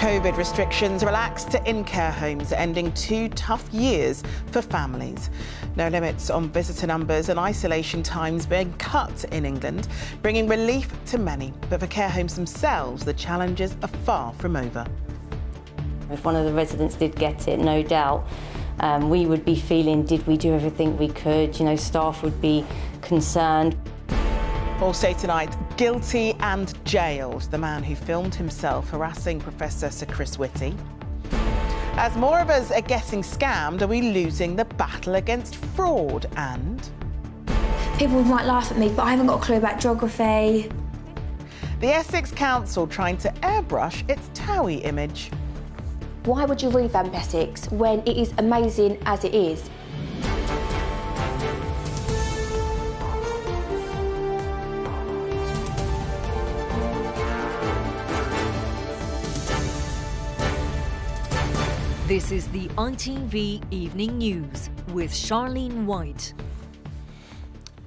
COVID restrictions relaxed in care homes, ending 2 tough years for families. No limits on visitor numbers and isolation times being cut in England, bringing relief to many. But for care homes themselves, the challenges are far from over. If one of the residents did get it, no doubt, we would be feeling, did we do everything we could? You know, staff would be concerned. Also tonight, guilty and jailed, the man who filmed himself harassing Professor Sir Chris Whitty. As more of us are getting scammed, are we losing the battle against fraud? And people might laugh at me, but I haven't got a clue about geography. The Essex Council trying to airbrush its Towie image. Why would you revamp Essex when it is amazing as it is? This is the ITV Evening News with Charlene White.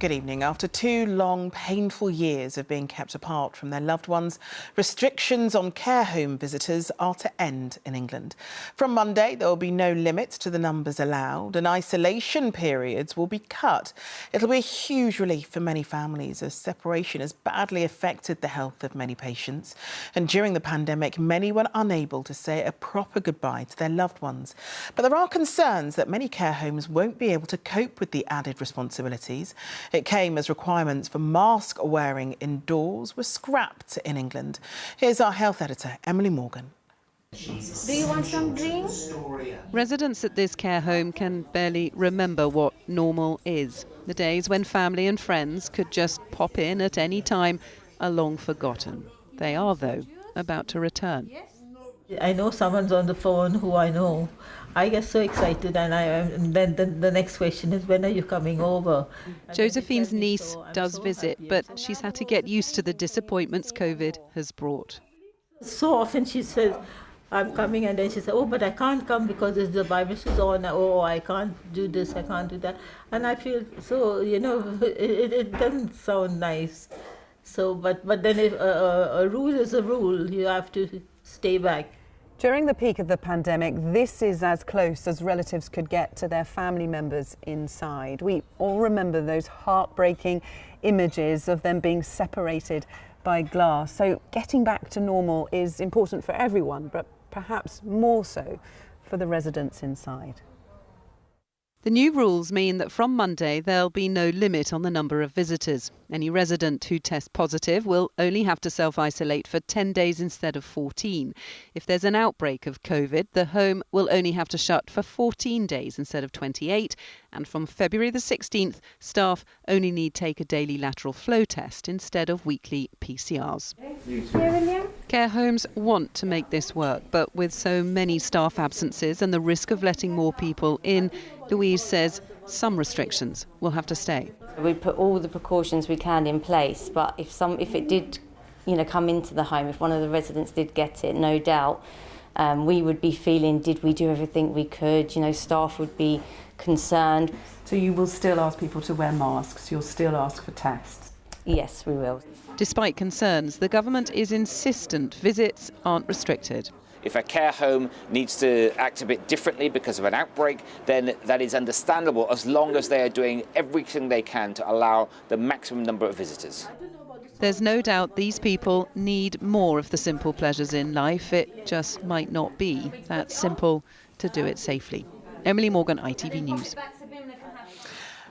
Good evening. After 2 long, painful years of being kept apart from their loved ones, restrictions on care home visitors are to end in England. From Monday, there will be no limit to the numbers allowed and isolation periods will be cut. It'll be a huge relief for many families as separation has badly affected the health of many patients. And during the pandemic, many were unable to say a proper goodbye to their loved ones. But there are concerns that many care homes won't be able to cope with the added responsibilities. It came as requirements for mask wearing indoors were scrapped in England. Here's our health editor, Emily Morgan. Do you want some drink? Residents at this care home can barely remember what normal is. The days when family and friends could just pop in at any time are long forgotten. They are, though, about to return. I know someone's on the phone who I know. I get so excited and then the next question is, when are you coming over? Josephine's niece does visit, but she's had to get used to the disappointments COVID has brought. So often she says, I'm coming, and then she says, oh, but I can't come because the virus is on. Oh, I can't do this, I can't do that. And I feel so, it doesn't sound nice. So, but then if a rule is a rule, you have to stay back. During the peak of the pandemic, this is as close as relatives could get to their family members inside. We all remember those heartbreaking images of them being separated by glass. So getting back to normal is important for everyone, but perhaps more so for the residents inside. The new rules mean that from Monday there'll be no limit on the number of visitors. Any resident who tests positive will only have to self-isolate for 10 days instead of 14. If there's an outbreak of COVID, the home will only have to shut for 14 days instead of 28. And from February the 16th, staff only need take a daily lateral flow test instead of weekly PCRs. Care homes want to make this work, but with so many staff absences and the risk of letting more people in, Louise says some restrictions will have to stay. We put all the precautions we can in place, but if it did, come into the home, if one of the residents did get it, no doubt, we would be feeling, did we do everything we could? Staff would be concerned. So you will still ask people to wear masks, you'll still ask for tests? Yes, we will. Despite concerns, the government is insistent visits aren't restricted. If a care home needs to act a bit differently because of an outbreak, then that is understandable as long as they are doing everything they can to allow the maximum number of visitors. There's no doubt these people need more of the simple pleasures in life. It just might not be that simple to do it safely. Emily Morgan, ITV News.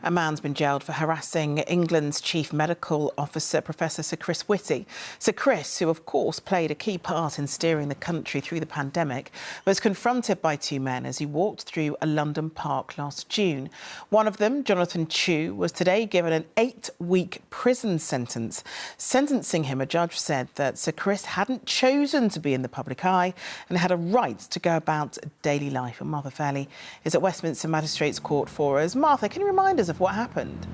A man's been jailed for harassing England's chief medical officer, Professor Sir Chris Whitty. Sir Chris, who of course played a key part in steering the country through the pandemic, was confronted by 2 men as he walked through a London park last June. One of them, Jonathan Chew, was today given an 8-week prison sentence. Sentencing him, a judge said that Sir Chris hadn't chosen to be in the public eye and had a right to go about daily life. And Martha Fairley is at Westminster Magistrates Court for us. Martha, can you remind us of what happened?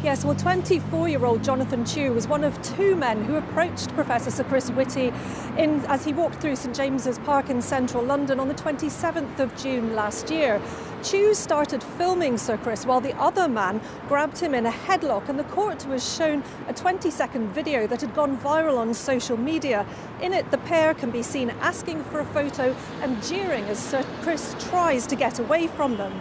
Yes, well, 24-year-old Jonathan Chew was one of 2 men who approached Professor Sir Chris Whitty as he walked through St James's Park in central London on the 27th of June last year. Chu started filming Sir Chris while the other man grabbed him in a headlock, and the court was shown a 20-second video that had gone viral on social media. In it, the pair can be seen asking for a photo and jeering as Sir Chris tries to get away from them.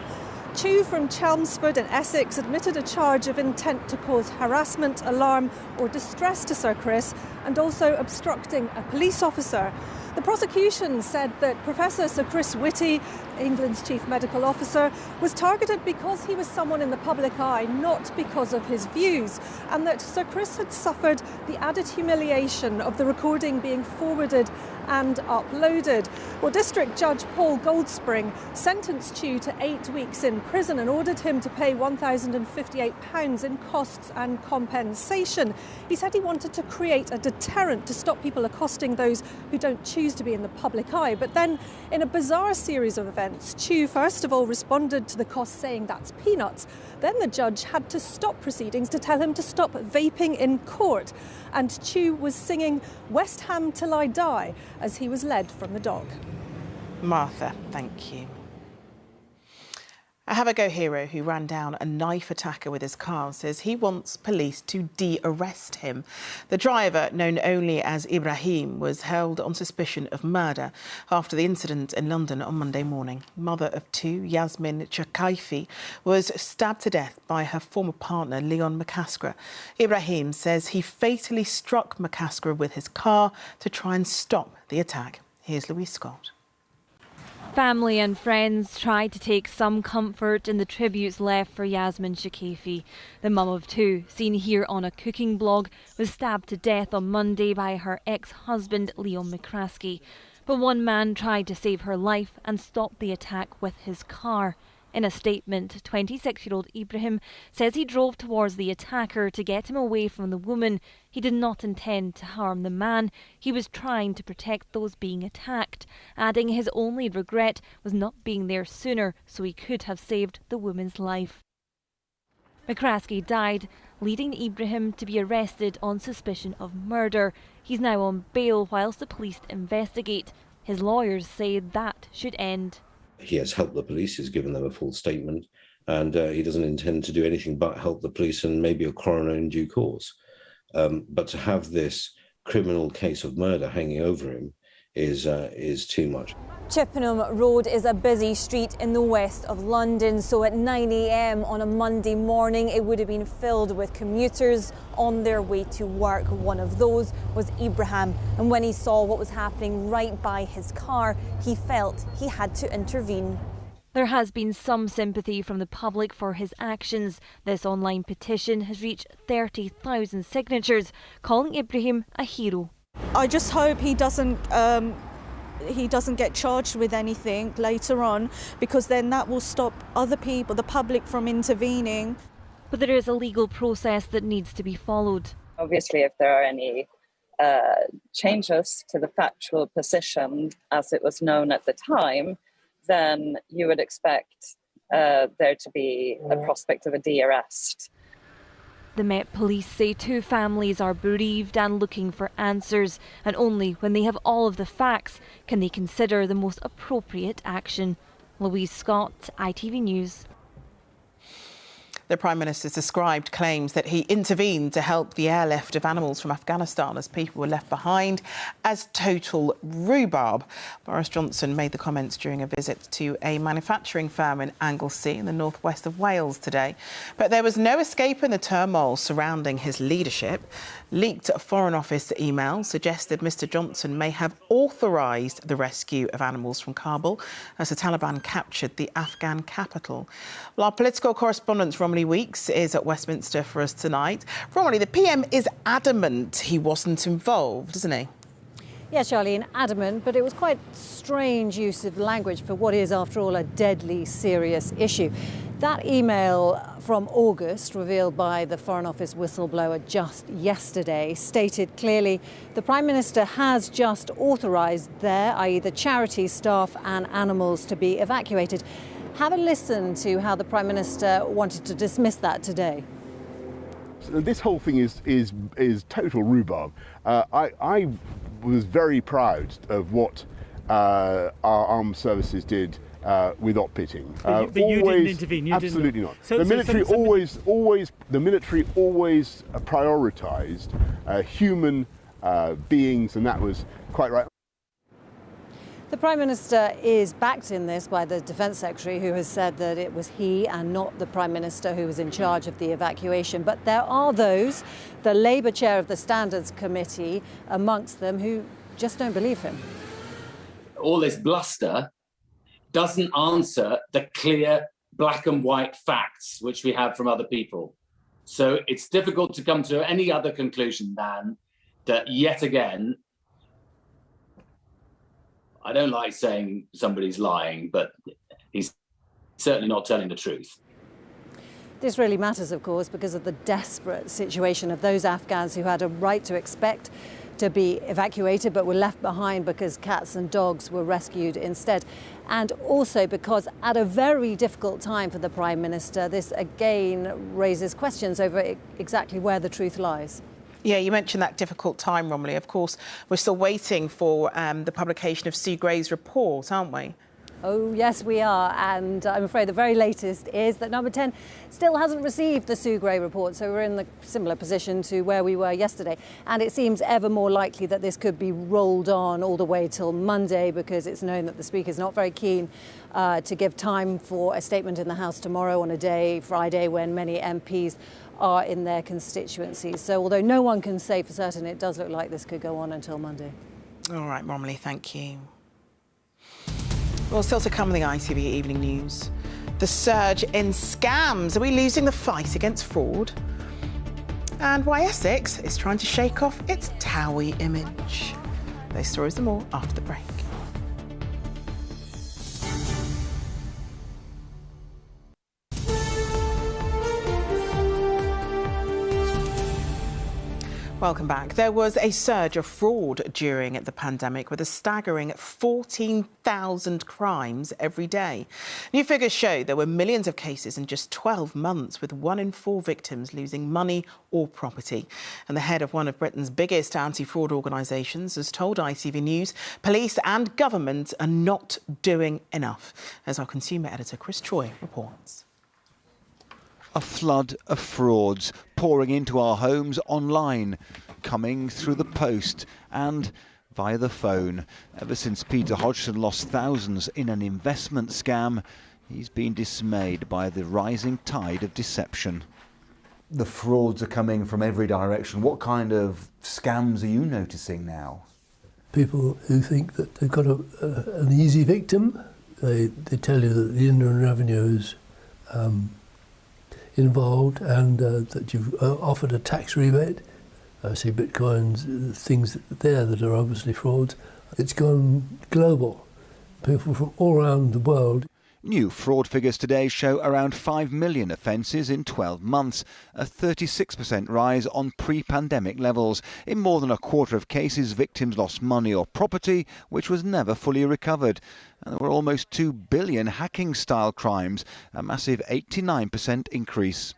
Chu from Chelmsford in Essex admitted a charge of intent to cause harassment, alarm or distress to Sir Chris, and also obstructing a police officer. The prosecution said that Professor Sir Chris Whitty, England's chief medical officer, was targeted because he was someone in the public eye, not because of his views, and that Sir Chris had suffered the added humiliation of the recording being forwarded and uploaded. Well, District Judge Paul Goldspring sentenced Chu to 8 weeks in prison and ordered him to pay £1,058 in costs and compensation. He said he wanted to create a deterrent to stop people accosting those who don't choose to be in the public eye. But then, in a bizarre series of events, Chu first of all responded to the cost saying that's peanuts. Then the judge had to stop proceedings to tell him to stop vaping in court. And Chu was singing West Ham Till I Die as he was led from the dock. Martha, thank you. A have-a-go hero who ran down a knife attacker with his car says he wants police to de-arrest him. The driver, known only as Ibrahim, was held on suspicion of murder after the incident in London on Monday morning. Mother of two, Yasmin Chakaifi, was stabbed to death by her former partner, Leon McCaskra. Ibrahim says he fatally struck McCaskra with his car to try and stop the attack. Here's Louise Scott. Family and friends tried to take some comfort in the tributes left for Yasmin Shakaifi. The mum of two, seen here on a cooking blog, was stabbed to death on Monday by her ex-husband Leon McCraskey. But one man tried to save her life and stop the attack with his car. In a statement, 26-year-old Ibrahim says he drove towards the attacker to get him away from the woman. He did not intend to harm the man. He was trying to protect those being attacked, adding his only regret was not being there sooner so he could have saved the woman's life. McCraskey died, leading Ibrahim to be arrested on suspicion of murder. He's now on bail whilst the police investigate. His lawyers say that should end. He has helped the police, he's given them a full statement, and he doesn't intend to do anything but help the police and maybe a coroner in due course. But to have this criminal case of murder hanging over him is too much. Chippenham Road is a busy street in the west of London, so at 9 a.m. on a Monday morning it would have been filled with commuters on their way to work. One of those was Ibrahim, and when he saw what was happening right by his car, he felt he had to intervene. There has been some sympathy from the public for his actions. This online petition has reached 30,000 signatures, calling Ibrahim a hero. I just hope he doesn't get charged with anything later on, because then that will stop other people, the public, from intervening. But there is a legal process that needs to be followed. Obviously, if there are any changes to the factual position as it was known at the time, then you would expect there to be a prospect of a de-arrest. The Met Police say two families are bereaved and looking for answers, and only when they have all of the facts can they consider the most appropriate action. Louise Scott, ITV News. The Prime Minister's described claims that he intervened to help the airlift of animals from Afghanistan as people were left behind as total rhubarb. Boris Johnson made the comments during a visit to a manufacturing firm in Anglesey in the northwest of Wales today. But there was no escaping the turmoil surrounding his leadership. Leaked Foreign Office emails suggested Mr Johnson may have authorised the rescue of animals from Kabul as the Taliban captured the Afghan capital. Well, our political correspondent Romilly Weeks is at Westminster for us tonight. Romilly, the PM is adamant he wasn't involved, isn't he? Yes, Charlene, adamant, but it was quite strange use of language for what is, after all, a deadly serious issue. That email from August, revealed by the Foreign Office whistleblower just yesterday, stated clearly the Prime Minister has just authorised their, i.e. the charity staff and animals, to be evacuated. Have a listen to how the Prime Minister wanted to dismiss that today. This whole thing is total rhubarb. I was very proud of what our armed services did without pitting. But you didn't intervene. You absolutely didn't. not. So, the military always prioritised human beings, and that was quite right. The Prime Minister is backed in this by the Defence Secretary, who has said that it was he and not the Prime Minister who was in charge of the evacuation. But there are those, the Labour chair of the Standards Committee amongst them, who just don't believe him. All this bluster doesn't answer the clear black and white facts which we have from other people. So it's difficult to come to any other conclusion than that yet again, I don't like saying somebody's lying, but he's certainly not telling the truth. This really matters, of course, because of the desperate situation of those Afghans who had a right to expect to be evacuated but were left behind because cats and dogs were rescued instead. And also because at a very difficult time for the Prime Minister, this again raises questions over exactly where the truth lies. Yeah, you mentioned that difficult time, Romilly. Of course, we're still waiting for the publication of Sue Gray's report, aren't we? Oh, yes, we are. And I'm afraid the very latest is that Number 10 still hasn't received the Sue Gray report. So we're in the similar position to where we were yesterday. And it seems ever more likely that this could be rolled on all the way till Monday, because it's known that the Speaker's not very keen to give time for a statement in the House tomorrow on a day, Friday, when many MPs are in their constituencies. So although no one can say for certain, it does look like this could go on until Monday. All right, Romilly, thank you. Well, still to come in the ITV Evening News. The surge in scams. Are we losing the fight against fraud? And why Essex is trying to shake off its Towie image. Those stories and more after the break. Welcome back. There was a surge of fraud during the pandemic, with a staggering 14,000 crimes every day. New figures show there were millions of cases in just 12 months, with 1 in 4 victims losing money or property. And the head of one of Britain's biggest anti-fraud organisations has told ITV News police and government are not doing enough, as our consumer editor Chris Troy reports. A flood of frauds pouring into our homes online, coming through the post and via the phone. Ever since Peter Hodgson lost thousands in an investment scam, he's been dismayed by the rising tide of deception. The frauds are coming from every direction. What kind of scams are you noticing now? People who think that they've got an easy victim. They tell you that the Inland Revenue is involved and that you've offered a tax rebate. I see bitcoins, things there that are obviously frauds. It's gone global. People from all around the world. New fraud figures today show around 5 million offences in 12 months, a 36% rise on pre-pandemic levels. In more than a quarter of cases, victims lost money or property, which was never fully recovered. And there were almost 2 billion hacking-style crimes, a massive 89% increase.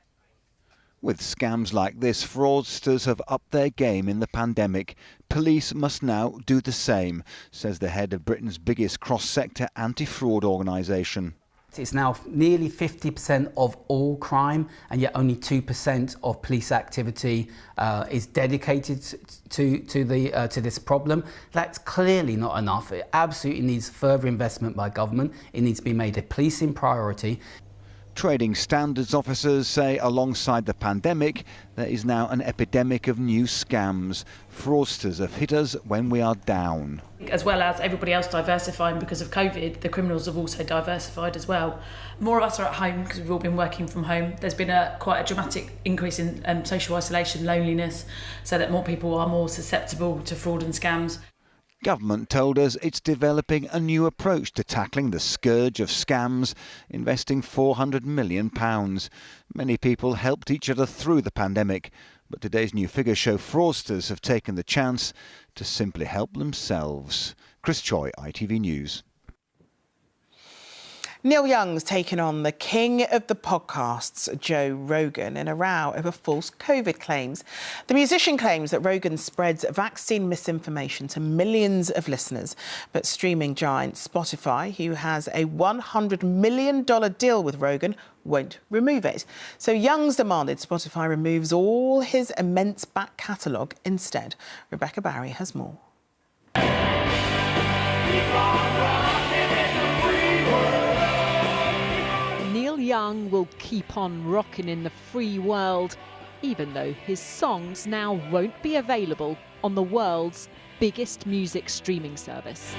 With scams like this, fraudsters have upped their game in the pandemic. Police must now do the same, says the head of Britain's biggest cross-sector anti-fraud organisation. It's now nearly 50% of all crime, and yet only 2% of police activity is dedicated to this problem. That's clearly not enough. It absolutely needs further investment by government. It needs to be made a policing priority. Trading standards officers say alongside the pandemic, there is now an epidemic of new scams. Fraudsters have hit us when we are down. As well as everybody else diversifying because of COVID, the criminals have also diversified as well. More of us are at home because we've all been working from home. There's been quite a dramatic increase in social isolation, loneliness, so that more people are more susceptible to fraud and scams. Government told us it's developing a new approach to tackling the scourge of scams, investing £400 million. Many people helped each other through the pandemic, but today's new figures show fraudsters have taken the chance to simply help themselves. Chris Choi, ITV News. Neil Young's taken on the king of the podcasts, Joe Rogan, in a row over false COVID claims. The musician claims that Rogan spreads vaccine misinformation to millions of listeners. But streaming giant Spotify, who has a $100 million deal with Rogan, won't remove it. So Young's demanded Spotify removes all his immense back catalogue instead. Rebecca Barry has more. Neil Young will keep on rocking in the free world, even though his songs now won't be available on the world's biggest music streaming service.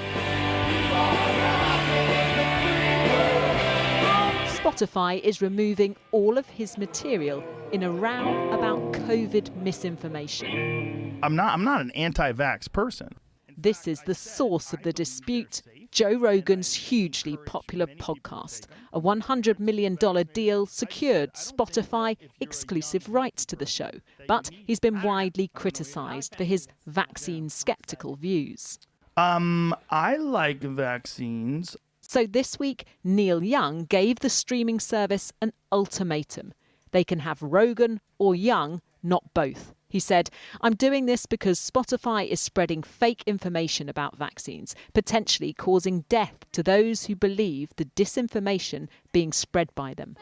Spotify is removing all of his material in a row about COVID misinformation. I'm not an anti-vax person. This is the source of the dispute, Joe Rogan's hugely popular podcast. A $100 million deal secured Spotify exclusive rights to the show, but he's been widely criticised for his vaccine-sceptical views. I like vaccines. So this week, Neil Young gave the streaming service an ultimatum. They can have Rogan or Young, not both. He said, "I'm doing this because Spotify is spreading fake information about vaccines, potentially causing death to those who believe the disinformation being spread by them."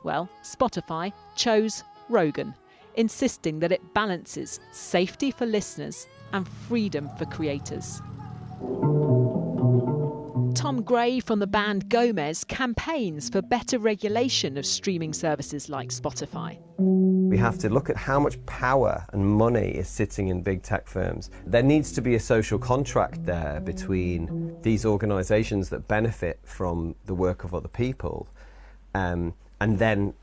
Well, Spotify chose Rogan, insisting that it balances safety for listeners and freedom for creators. Tom Gray from the band Gomez campaigns for better regulation of streaming services like Spotify. We have to look at how much power and money is sitting in big tech firms. There needs to be a social contract there between these organisations that benefit from the work of other people, and then,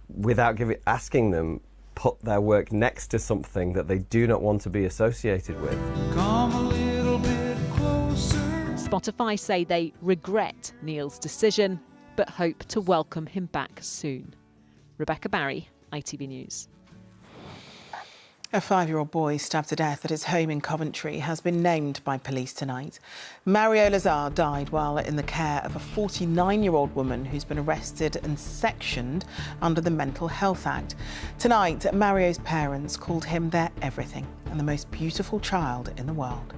without asking them, put their work next to something that they do not want to be associated with. Come a little bit closer. Spotify say they regret Neil's decision, but hope to welcome him back soon. Rebecca Barry, ITV News. A 5-year-old boy stabbed to death at his home in Coventry has been named by police tonight. Mario Lazar died while in the care of a 49-year-old woman who's been arrested and sectioned under the Mental Health Act. Tonight, Mario's parents called him their everything and the most beautiful child in the world.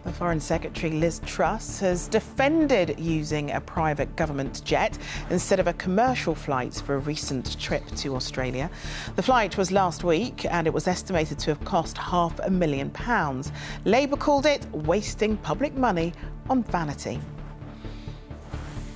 The Foreign Secretary Liz Truss has defended using a private government jet instead of a commercial flight for a recent trip to Australia. The flight was last week and it was estimated to have cost £500,000. Labour called it wasting public money on vanity.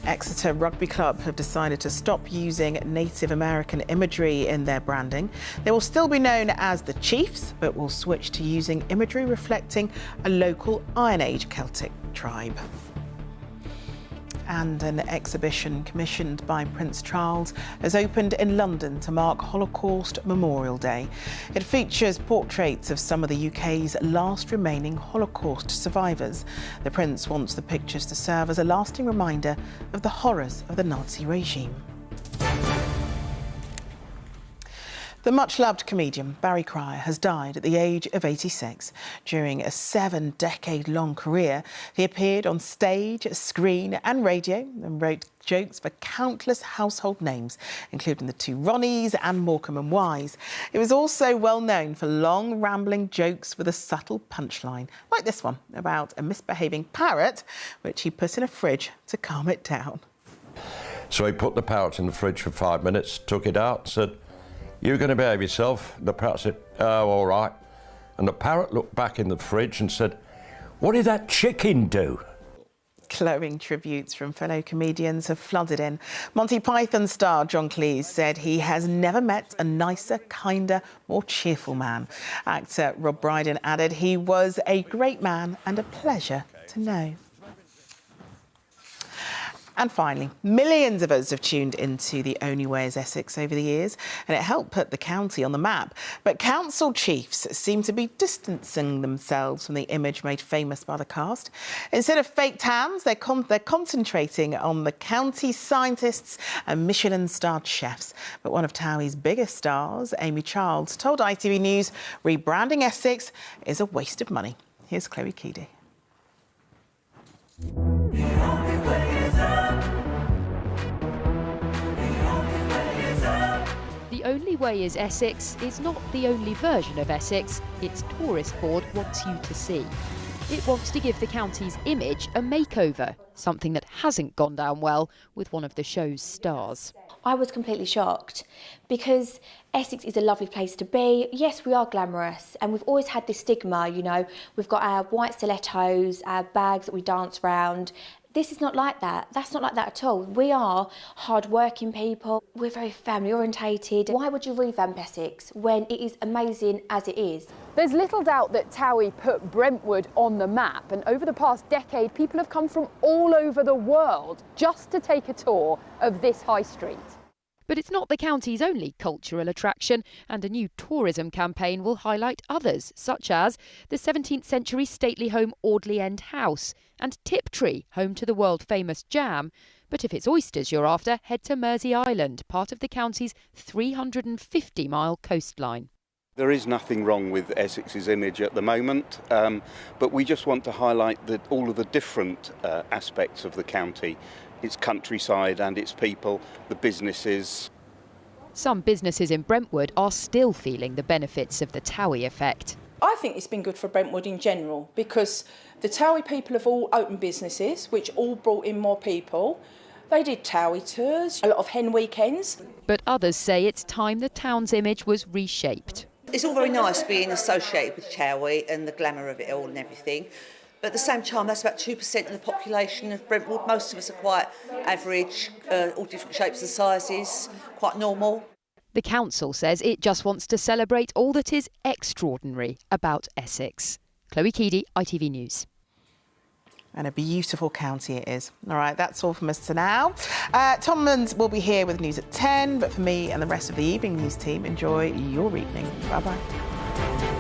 Exeter Rugby Club have decided to stop using Native American imagery in their branding. They will still be known as the Chiefs, but will switch to using imagery reflecting a local Iron Age Celtic tribe. And an exhibition commissioned by Prince Charles has opened in London to mark Holocaust Memorial Day. It features portraits of some of the UK's last remaining Holocaust survivors. The Prince wants the pictures to serve as a lasting reminder of the horrors of the Nazi regime. The much-loved comedian Barry Cryer has died at the age of 86. During a 7-decade-long career, he appeared on stage, screen and radio and wrote jokes for countless household names, including the two Ronnies and Morecambe and Wise. He was also well known for long, rambling jokes with a subtle punchline, like this one about a misbehaving parrot, which he put in a fridge to calm it down. So he put the parrot in the fridge for 5 minutes, took it out, said, "You're going to behave yourself." The parrot said, "Oh, all right." And the parrot looked back in the fridge and said, "What did that chicken do?" Glowing tributes from fellow comedians have flooded in. Monty Python star John Cleese said he has never met a nicer, kinder, more cheerful man. Actor Rob Brydon added he was a great man and a pleasure to know. And finally, millions of us have tuned into The Only Way is Essex over the years, and it helped put the county on the map. But council chiefs seem to be distancing themselves from the image made famous by the cast. Instead of fake tans, they're concentrating on the county's scientists and Michelin-starred chefs. But one of Towie's biggest stars, Amy Childs, told ITV News rebranding Essex is a waste of money. Here's Chloe Keedy. The Only Way is Essex is not the only version of Essex its tourist board wants you to see. It wants to give the county's image a makeover, something that hasn't gone down well with one of the show's stars. I was completely shocked because Essex is a lovely place to be. Yes, we are glamorous and we've always had this stigma, you know, we've got our white stilettos, our bags that we dance around. This is not like that. That's not like that at all. We are hard-working people. We're very family-orientated. Why would you revamp Essex when it is amazing as it is? There's little doubt that Towie put Brentwood on the map, and over the past decade, people have come from all over the world just to take a tour of this high street. But it's not the county's only cultural attraction, and a new tourism campaign will highlight others, such as the 17th century stately home Audley End House and Tiptree, home to the world-famous jam. But if it's oysters you're after, head to Mersey Island, part of the county's 350-mile coastline. There is nothing wrong with Essex's image at the moment, but we just want to highlight all of the different aspects of the county, its countryside and its people, the businesses. Some businesses in Brentwood are still feeling the benefits of the Towie effect. I think it's been good for Brentwood in general because the Towie people have all opened businesses, which all brought in more people. They did Towie tours, a lot of hen weekends. But others say it's time the town's image was reshaped. It's all very nice being associated with Towie and the glamour of it all and everything. But at the same time, that's about 2% of the population of Brentwood. Most of us are quite average, all different shapes and sizes, quite normal. The council says it just wants to celebrate all that is extraordinary about Essex. Chloe Keedy, ITV News. And a beautiful county it is. All right, that's all from us for now. Tom Munns will be here with news at 10, but for me and the rest of the evening news team, enjoy your evening. Bye-bye.